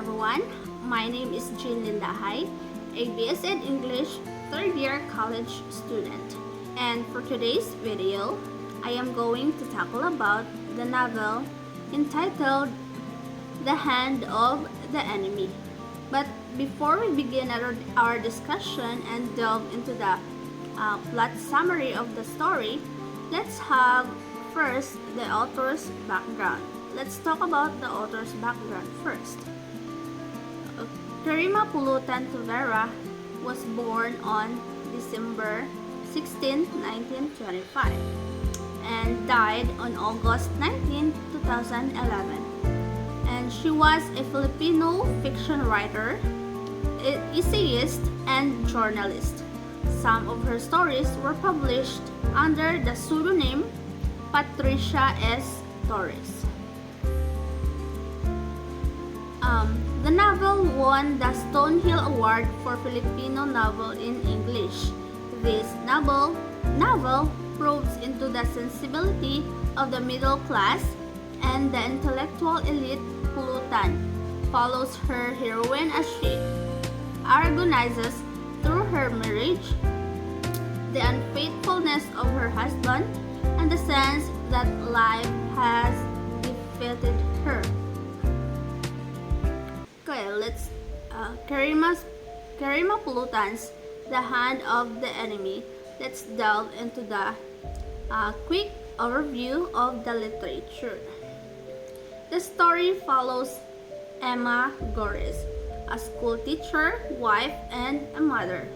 everyone. My name is Jean Lindahay, a BS in English third year college student. And for today's video, I am going to tackle about the novel entitled The Hand of the Enemy. But before we begin our discussion and delve into the plot summary of the story, let's have first the author's background. Let's talk about the author's background first. Karima Pulutan Tuvera was born on December 16, 1925 and died on August 19, 2011. And she was a Filipino fiction writer, essayist, and journalist. Some of her stories were published under the pseudonym Patricia S. Torres. The novel won the Stonehill Award for Filipino Novel in English. This novel probes into the sensibility of the middle class and the intellectual elite. Pulutan follows her heroine as she agonizes through her marriage, the unfaithfulness of her husband, and the sense that life has defeated her. Okay, let's Karima Pulutan's The Hand of the Enemy. Let's delve into the quick overview of the literature. The story follows Emma Gores, a school teacher, wife, and a mother,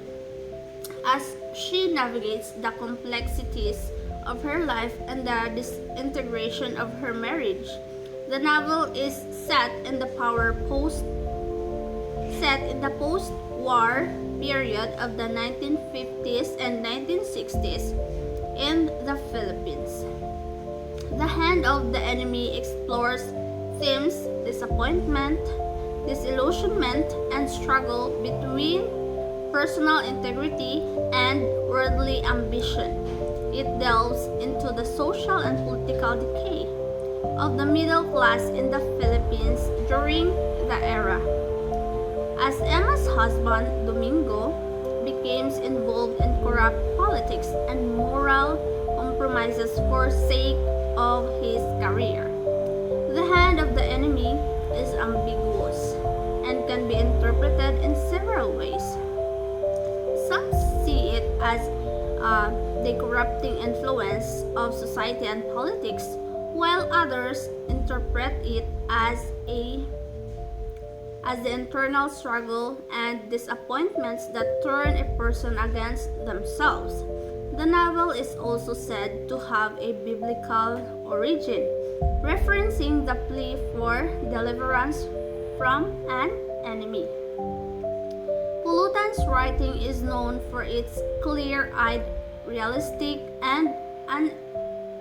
as she navigates the complexities of her life and the disintegration of her marriage. The novel is set in the post-war period of the 1950s and 1960s in the Philippines. The Hand of the Enemy explores themes disappointment, disillusionment, and struggle between personal integrity and worldly ambition. It delves into the social and political decay of the middle class in the Philippines during the era. As Emma's husband, Domingo, becomes involved in corrupt politics and moral compromises for sake of his career. The Hand of the Enemy is ambiguous and can be interpreted in several ways. Some see it as the corrupting influence of society and politics, while others interpret it as the internal struggle and disappointments that turn a person against themselves. The novel is also said to have a biblical origin, referencing the plea for deliverance from an enemy. Pulutan's writing is known for its clear-eyed, realistic, and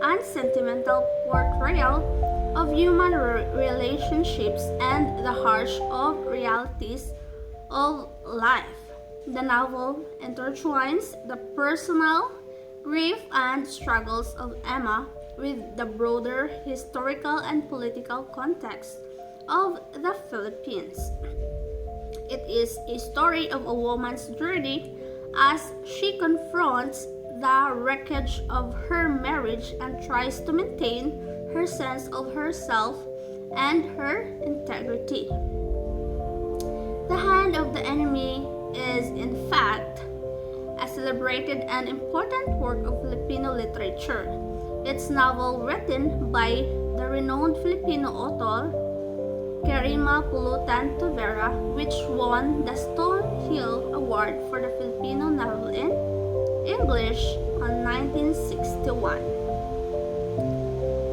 unsentimental portrayal of human relationships and the harsh realities of life. The novel intertwines the personal grief and struggles of Emma with the broader historical and political context of the Philippines. It is a story of a woman's journey as she confronts the wreckage of her marriage and tries to maintain her sense of herself and her integrity. The Hand of the Enemy is, in fact, a celebrated and important work of Filipino literature. It's novel written by the renowned Filipino author Karima Pulutan Tuvera, which won the Stonehill Award for the Filipino novel in English in 1961.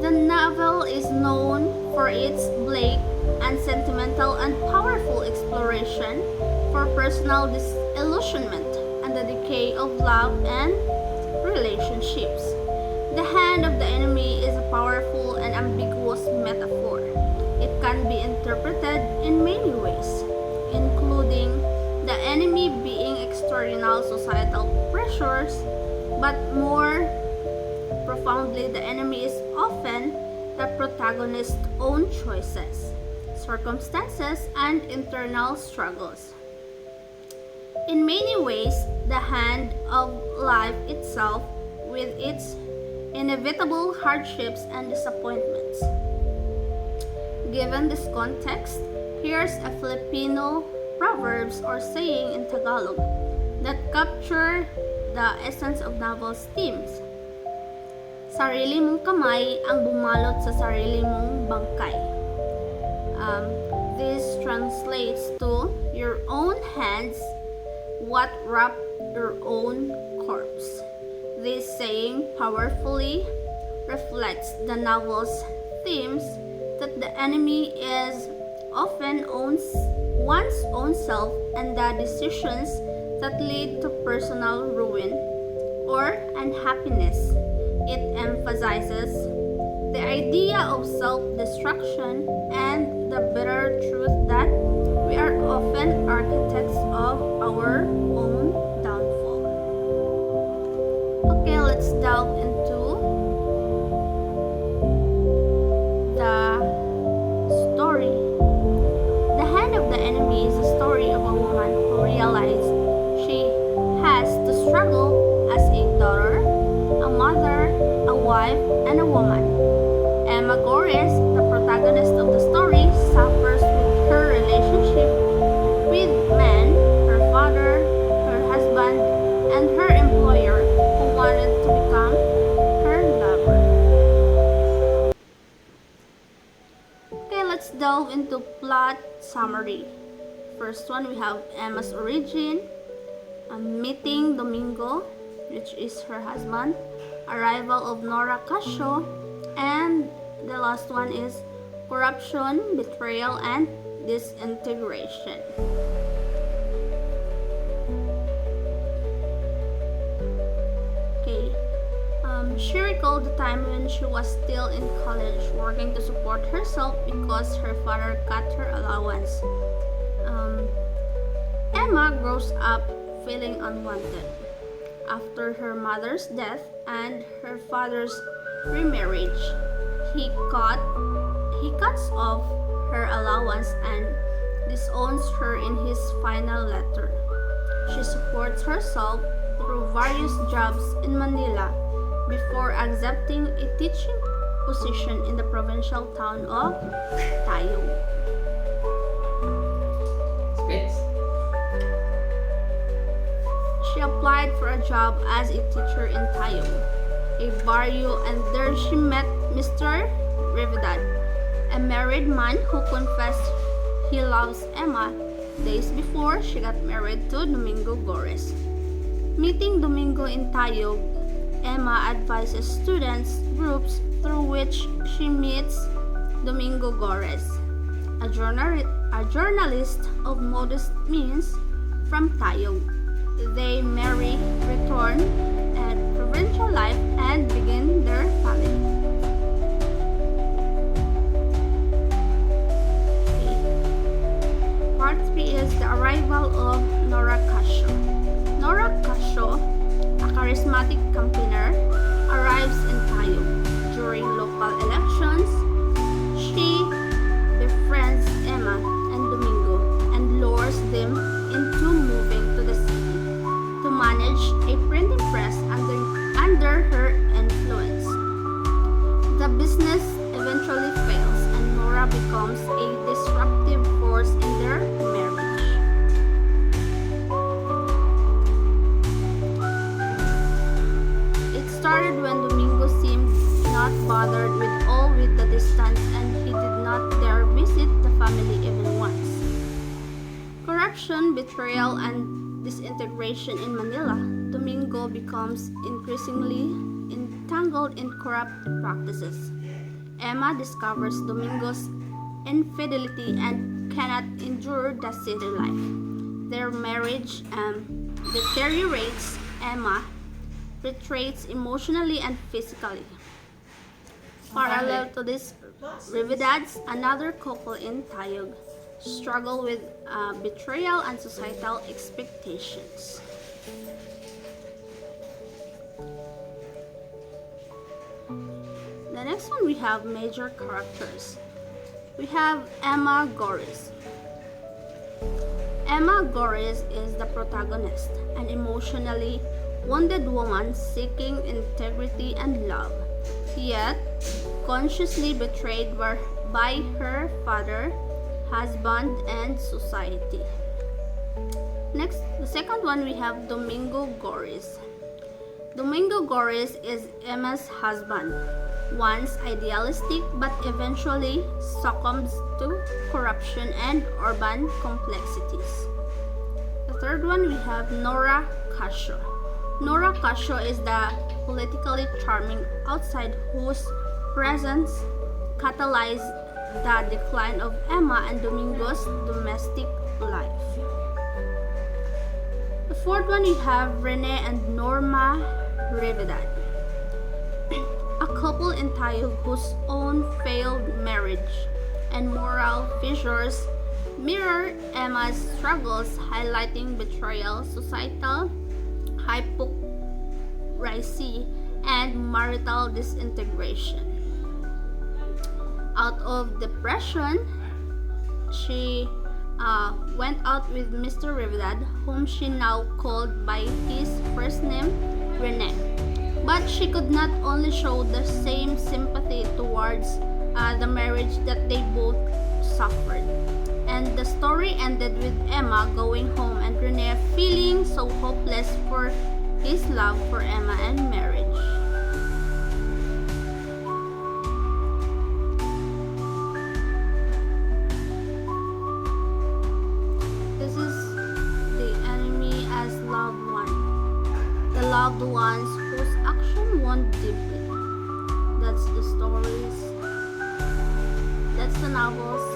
The novel is known for its bleak and sentimental and powerful exploration for personal disillusionment and the decay of love and relationships. The Hand of the Enemy is a powerful and ambiguous metaphor. It can be interpreted in many ways, including the enemy being external societal pressures, but more profoundly, the enemy is often the protagonist's own choices. circumstances, and internal struggles. In many ways, the hand of life itself, with its inevitable hardships and disappointments. Given this context, here's a Filipino proverbs or saying in Tagalog that capture the essence of novel's themes. Sarili mong kamay ang bumalot sa sarili mong bangkay. This translates to your own hands what wrap your own corpse. This saying powerfully reflects the novel's themes that the enemy is often one's own self and the decisions that lead to personal ruin or unhappiness. It emphasizes the idea of self-destruction and the bitter truth that we are often architects of our own downfall. Okay, let's delve into the story. The Hand of the Enemy is a story of a woman who realized she has to struggle as a daughter, a mother, a wife, and a woman. Emma Gores, the protagonist of the story, suffers with her relationship with men, her father, her husband, and her employer who wanted to become her lover. Okay, let's delve into plot summary. First one, we have Emma's origin, meeting Domingo, which is her husband, arrival of Nora Casio, and the last one is corruption, betrayal, and disintegration. Okay. She recalled the time when she was still in college, working to support herself because her father cut her allowance. Emma grows up feeling unwanted. After her mother's death and her father's remarriage, he cuts off her allowance and disowns her in his final letter. She supports herself through various jobs in Manila before accepting a teaching position in the provincial town of Tayog. She applied for a job as a teacher in Tayog, a barrio, and there she met Mr. Rivedad, a married man who confessed he loves Emma days before she got married to Domingo Gores. Meeting Domingo in Tayog, Emma advises students groups through which she meets Domingo Gores, a journalist of modest means from Tayog. They marry, return at provincial life, and begin their family. Okay. Part 3 is the arrival of Nora Casio. Nora Casio, a charismatic campaigner, arrives in Tayog. During local elections, she befriends Emma and Domingo and lures them into moving to the city to manage a printing press under her influence. The business eventually fails and Nora becomes a disruptive force in their marriage. It started when Domingo seemed not bothered with the distance and he did not dare visit the family even once. Corruption, betrayal, and disintegration in Manila, Domingo becomes increasingly entangled in corrupt practices. Emma discovers Domingo's infidelity and cannot endure the city life. Their marriage deteriorates. Emma retreats emotionally and physically. Parallel to this, Rivedads, another couple in Tayog, struggle with betrayal and societal expectations. The next one, we have major characters. we have Emma Goris. Emma Goris is the protagonist, an emotionally wounded woman seeking integrity and love, yet consciously betrayed by her father, husband, and society. Next, the second one, we have Domingo Goris. Domingo Goris is Emma's husband, once idealistic but eventually succumbs to corruption and urban complexities. The third one, we have Nora Cascio. Nora Cascio is the politically charming outside whose presence catalyzed the decline of Emma and Domingo's domestic life. The fourth one, we have Rene and Norma Rivedad, a couple entitled whose own failed marriage and moral fissures mirror Emma's struggles, highlighting betrayal, societal hypocrisy, and marital disintegration. Out of depression, she went out with Mr. Rivedad, whom she now called by his first name, Rene. But she could not only show the same sympathy towards the marriage that they both suffered. And the story ended with Emma going home and Rene feeling so hopeless for his love for Emma and marriage. This is the enemy as loved one. The loved ones whose action wound deeply. That's the stories. That's the novels